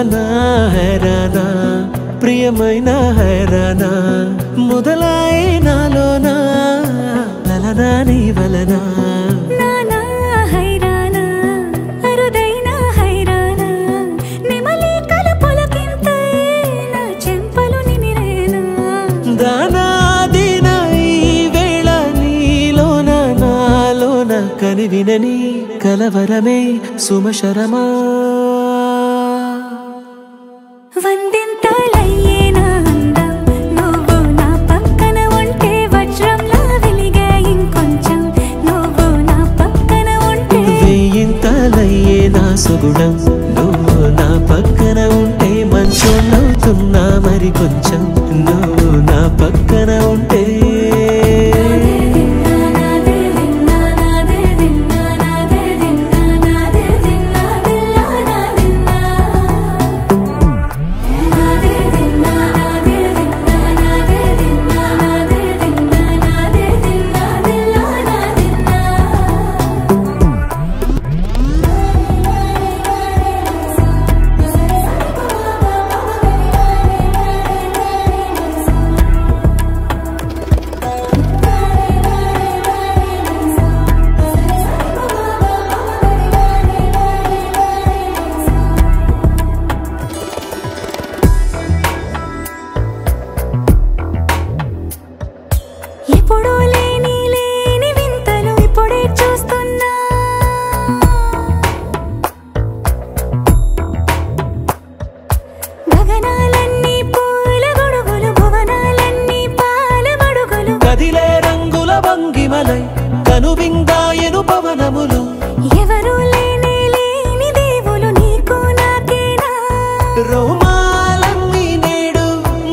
హైరానా హైరానా ప్రియమైన హైరానా మొదలై నాలోనా లలనా నీ వలనా కనివినని కలవరమే సుమశరమా వందింతలయ్యేనా అందం నువ్వు నా పక్కన ఉంటే వజ్రంలా వెలిగే ఇంకొంచెం నువ్వు నా పక్కన ఉంటే వేయింతలయ్యేనా సుగుణం నువ్వు నా పక్కన ఉంటే మంచోళ్ళవుతున్నా మరి కొంచెం నువ్వు నా పక్కన ఉంటే ఎప్పుడూ లేని వింతలు ఇప్పుడే చూస్తున్నా గగనాలన్నీ పూల గొడుగులు భువనాలన్నీ పాల మడుగులు కదిలే రంగుల భంగిమలై కనువిందాయను పవనములు ఎవరు లేని దేవులు నీకు నాకేనా రోమాలన్నీ నేడు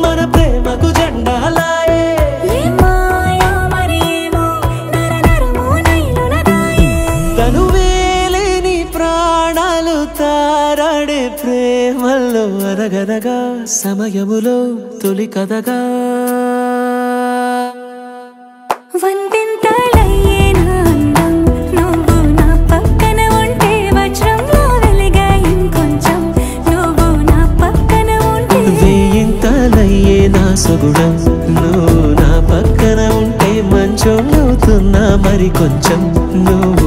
మన ప్రేమకు జెండాలాయే తనువేలేని ప్రాణాలు తారాడే ప్రేమల్లో అరగనగా సమయములో తొలి కథగా వందింతలయ్యేనా అందం నువ్వు నా పక్కన ఉంటే వజ్రంలా వెలిగే ఇంకొంచెం నువ్వు నా పక్కన ఉంటే వేయింతలయ్యేనా సుగుణం నువ్వు నా పక్కన ఉంటే మంచోళ్ళవుతున్నా మరి కొంచెం నువ్వు